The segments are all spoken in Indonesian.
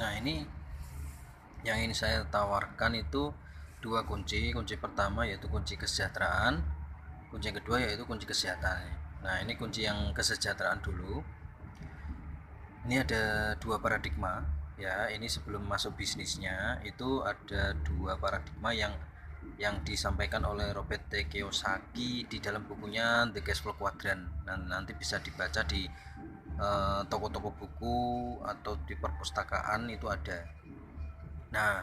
Nah, ini yang ingin saya tawarkan itu dua kunci. Kunci pertama yaitu kunci kesejahteraan, kunci yang kedua yaitu kunci kesehatan. Nah, ini kunci yang kesejahteraan dulu. Ini ada dua paradigma ya. Ini sebelum masuk bisnisnya itu ada dua paradigma yang disampaikan oleh Robert T. Kiyosaki di dalam bukunya The Cash Flow Quadrant. Nah, nanti bisa dibaca di toko-toko buku atau di perpustakaan itu ada. Nah,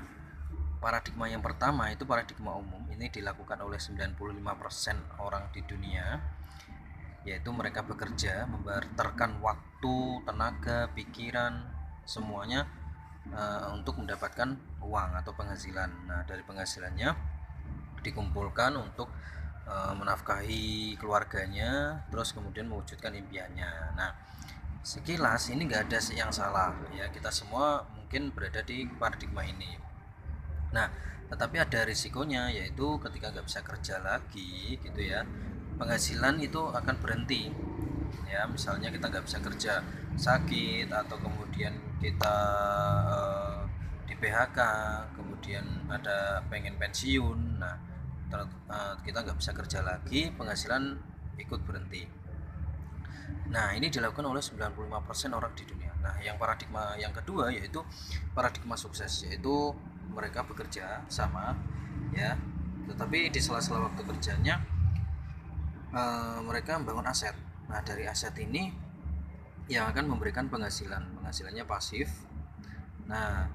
paradigma yang pertama itu paradigma umum. Ini dilakukan oleh 95% orang di dunia, yaitu mereka bekerja membarterkan waktu, tenaga, pikiran, semuanya untuk mendapatkan uang atau penghasilan. Nah, dari penghasilannya dikumpulkan untuk menafkahi keluarganya, terus kemudian mewujudkan impiannya. Nah, sekilas ini nggak ada yang salah ya, kita semua mungkin berada di paradigma ini. Nah, tetapi ada risikonya, yaitu ketika nggak bisa kerja lagi gitu ya, penghasilan itu akan berhenti. Ya, misalnya kita nggak bisa kerja, sakit, atau kemudian kita di PHK, kemudian ada pengen pensiun. Nah, kita nggak bisa kerja lagi, penghasilan ikut berhenti. Nah, ini dilakukan oleh 95% orang di dunia. Nah, yang paradigma yang kedua yaitu paradigma sukses, yaitu mereka bekerja sama ya, tetapi di sela-sela waktu kerjanya mereka membangun aset. Nah, dari aset ini yang akan memberikan penghasilannya pasif. Nah,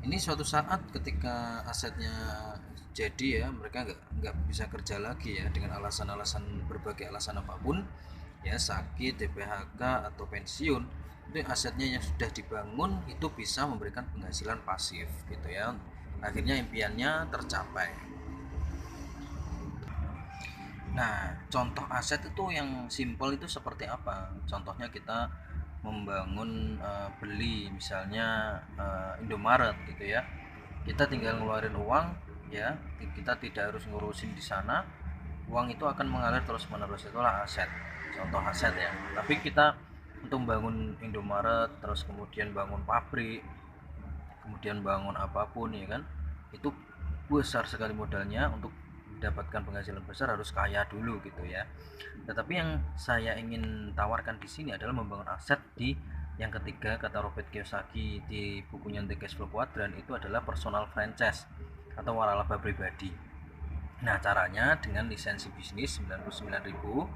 ini suatu saat ketika asetnya jadi ya, mereka nggak bisa kerja lagi ya, dengan alasan-alasan, berbagai alasan apapun ya, sakit, PHK, atau pensiun, itu asetnya yang sudah dibangun itu bisa memberikan penghasilan pasif gitu ya, akhirnya impiannya tercapai. Nah, contoh aset itu yang simple itu seperti apa? Contohnya kita membangun beli misalnya Indomaret gitu ya. Kita tinggal ngeluarin uang ya, kita tidak harus ngurusin di sana. Uang itu akan mengalir terus-menerus, itulah aset. Contoh aset ya. Tapi kita untuk membangun Indomaret, terus kemudian bangun pabrik, kemudian bangun apapun ya kan, itu besar sekali modalnya. Untuk mendapatkan penghasilan besar harus kaya dulu gitu ya. Tetapi yang saya ingin tawarkan di sini adalah membangun aset di yang ketiga, kata Robert Kiyosaki di bukunya The Cash Flow Quadrant, itu adalah personal franchise atau waralaba pribadi. Nah, caranya dengan lisensi bisnis 99.000,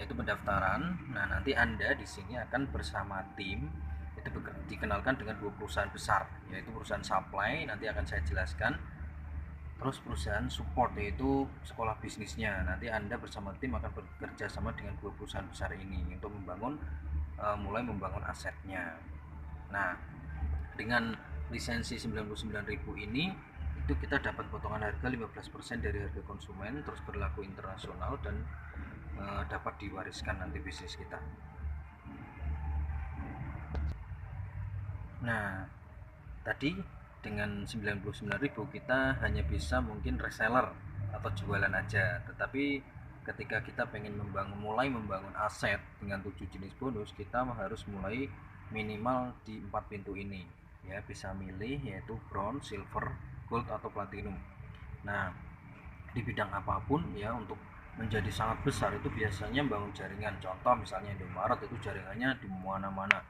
yaitu pendaftaran. Nah, nanti Anda di sini akan bersama tim itu dikenalkan dengan dua perusahaan besar, yaitu perusahaan supply, nanti akan saya jelaskan, terus perusahaan support, yaitu sekolah bisnisnya. Nanti Anda bersama tim akan bekerja sama dengan dua perusahaan besar ini untuk mulai membangun asetnya. Nah, dengan lisensi 99.000 ini itu kita dapat potongan harga 15% dari harga konsumen, terus berlaku internasional, dan dapat diwariskan nanti bisnis kita. Nah, tadi dengan 99.000 kita hanya bisa mungkin reseller atau jualan aja, tetapi ketika kita pengen mulai membangun aset dengan 7 jenis bonus, kita harus mulai minimal di 4 pintu ini ya, bisa milih yaitu bronze, silver, gold, atau platinum. Nah, di bidang apapun ya, untuk menjadi sangat besar itu biasanya bangun jaringan. Contoh misalnya Indomaret itu jaringannya di mana-mana,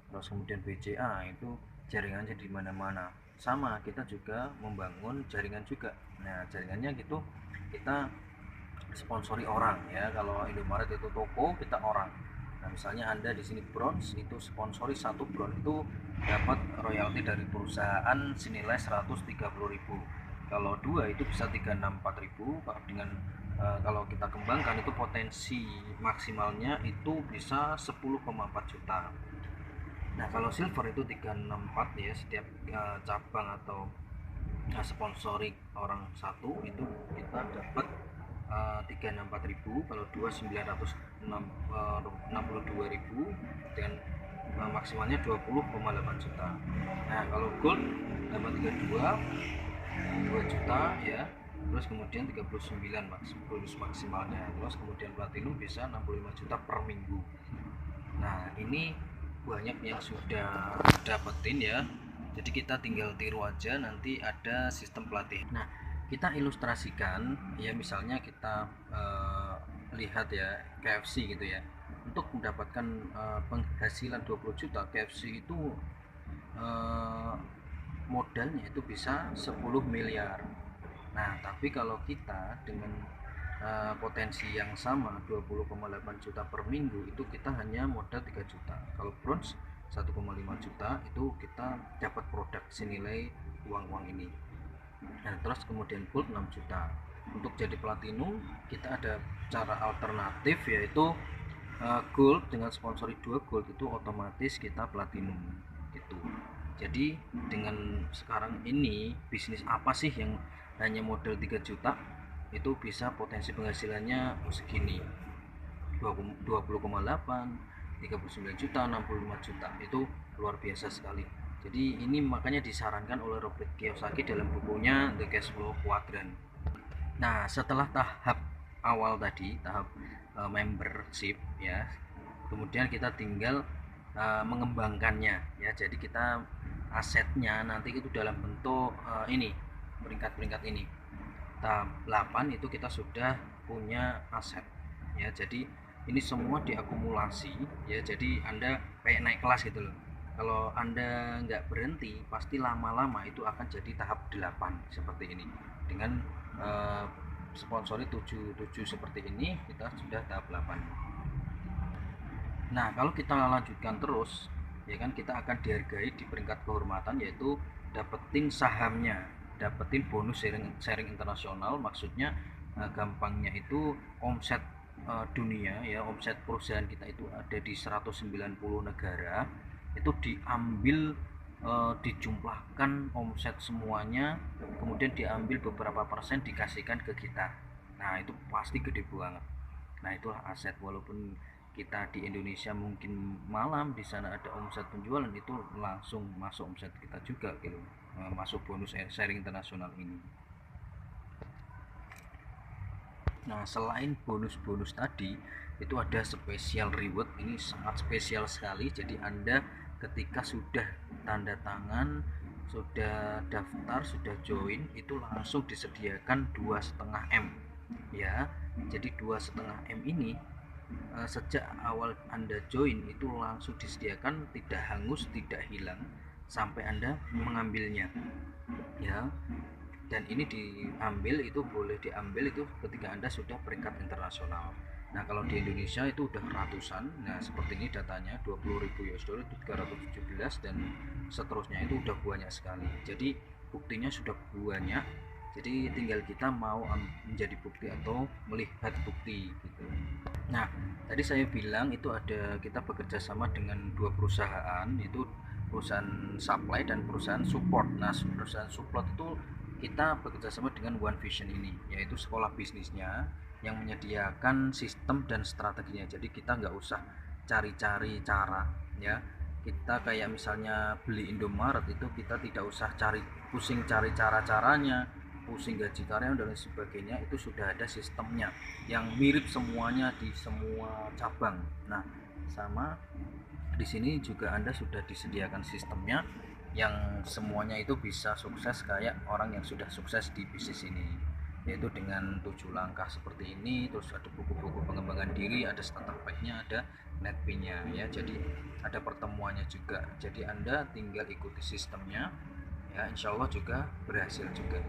terus kemudian BCA itu jaringannya di mana-mana. Sama, kita juga membangun jaringan juga. Nah, jaringannya gitu, kita sponsori orang ya. Kalau Indomaret itu toko, kita orang. Nah, misalnya Anda di sini bronze, itu sponsori satu bronze itu dapat royalti dari perusahaan senilai 130.000. Kalau dua itu bisa 364.000. Dengan kalau kita kembangkan itu potensi maksimalnya itu bisa 10,4 juta. Nah, kalau silver itu 364 ya, setiap cabang atau sponsori orang satu itu kita dapat 364.000. Kalau 2 962.000 dengan maksimalnya 20,8 juta. Nah, kalau gold dapat 2 juta ya, terus kemudian 39 bonus maksimalnya, terus kemudian platinum bisa 65 juta per minggu. Nah, ini banyak yang sudah dapetin ya. Jadi kita tinggal tiru aja, nanti ada sistem pelatihan. Nah, kita ilustrasikan ya, misalnya kita lihat ya KFC gitu ya. Untuk mendapatkan penghasilan 20 juta, KFC itu modalnya itu bisa 10 miliar. Nah, tapi kalau kita dengan potensi yang sama 20,8 juta per minggu, itu kita hanya modal 3 juta. Kalau bronze 1,5 juta, itu kita dapat produk senilai uang ini. Nah, terus kemudian gold 6 juta. Untuk jadi platinum kita ada cara alternatif, yaitu gold dengan sponsori 2 gold itu otomatis kita platinum itu. Jadi dengan sekarang ini bisnis apa sih yang hanya modal 3 juta itu bisa potensi penghasilannya segini, 20,8, 39 juta, 65 juta, itu luar biasa sekali. Jadi ini makanya disarankan oleh Robert Kiyosaki dalam bukunya The Cash Flow Quadrant. Nah, setelah tahap awal tadi, tahap membership ya, kemudian kita tinggal mengembangkannya ya. Jadi kita asetnya nanti itu dalam bentuk ini, peringkat-peringkat ini. Tahap 8 itu kita sudah punya aset ya. Jadi ini semua diakumulasi ya. Jadi Anda kayak naik kelas gitu loh. Kalau Anda nggak berhenti, pasti lama-lama itu akan jadi tahap 8 seperti ini. Dengan sponsori 7 seperti ini, kita sudah tahap 8. Nah, kalau kita lanjutkan terus ya kan, kita akan dihargai di peringkat kehormatan, yaitu dapetin sahamnya, dapetin bonus sharing internasional. Maksudnya gampangnya itu omset dunia ya, omset perusahaan kita itu ada di 190 negara, itu diambil dijumlahkan omset semuanya, kemudian diambil beberapa persen dikasihkan ke kita. Nah, itu pasti gede banget. Nah, itulah aset. Walaupun kita di Indonesia mungkin malam, di sana ada omset penjualan, itu langsung masuk omset kita juga gitu, masuk bonus sharing internasional ini. Nah, selain bonus-bonus tadi, itu ada special reward. Ini sangat spesial sekali. Jadi Anda ketika sudah tanda tangan, sudah daftar, sudah join, itu langsung disediakan 2,5 M ya. Jadi 2,5 M ini sejak awal Anda join itu langsung disediakan, tidak hangus, tidak hilang sampai Anda mengambilnya ya. Dan ini diambil, itu boleh diambil itu ketika Anda sudah peringkat internasional. Nah, kalau di Indonesia itu udah ratusan. Nah, seperti ini datanya, 20.000 US dollar itu 317 dan seterusnya, itu udah banyak sekali. Jadi buktinya sudah banyak. Jadi tinggal kita mau menjadi bukti atau melihat bukti gitu. Nah, tadi saya bilang itu ada, kita bekerja sama dengan 2 perusahaan, itu perusahaan supply dan perusahaan support. Nah, perusahaan support itu kita bekerja sama dengan One Vision ini, yaitu sekolah bisnisnya yang menyediakan sistem dan strateginya. Jadi kita nggak usah cari-cari cara ya. Kita kayak misalnya beli Indomaret, itu kita tidak usah pusing cari cara-caranya, pusing gaji karyawan dan lain sebagainya. Itu sudah ada sistemnya yang mirip semuanya di semua cabang. Nah, sama di sini juga Anda sudah disediakan sistemnya yang semuanya itu bisa sukses kayak orang yang sudah sukses di bisnis ini, yaitu dengan 7 langkah seperti ini. Terus ada buku-buku pengembangan diri, ada starter pack-nya, ada netpin-nya ya. Jadi ada pertemuannya juga. Jadi Anda tinggal ikuti sistemnya ya, insya Allah juga berhasil juga.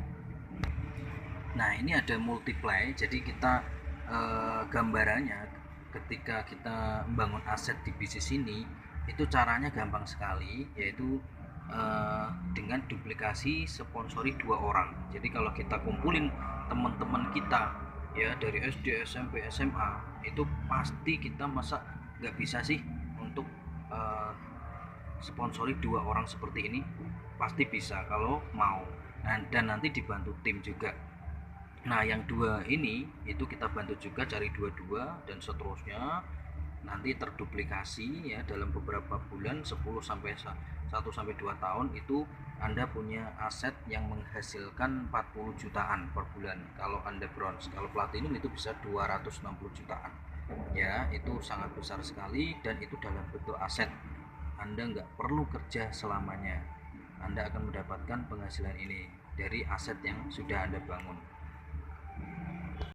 Nah, ini ada multiply. Jadi kita gambarannya ketika kita membangun aset di bisnis ini, itu caranya gampang sekali, yaitu dengan duplikasi sponsori 2 orang. Jadi kalau kita kumpulin teman-teman kita ya dari SD, SMP, SMA, itu pasti kita masa nggak bisa sih untuk sponsori 2 orang seperti ini, pasti bisa kalau mau. Dan nanti dibantu tim juga. Nah, yang 2 ini itu kita bantu juga cari 2 dan seterusnya, nanti terduplikasi ya dalam beberapa bulan, 1 sampai 2 tahun itu Anda punya aset yang menghasilkan 40 jutaan per bulan kalau Anda bronze. Kalau platinum itu bisa 260 jutaan ya. Itu sangat besar sekali dan itu dalam bentuk aset. Anda nggak perlu kerja selamanya, Anda akan mendapatkan penghasilan ini dari aset yang sudah Anda bangun.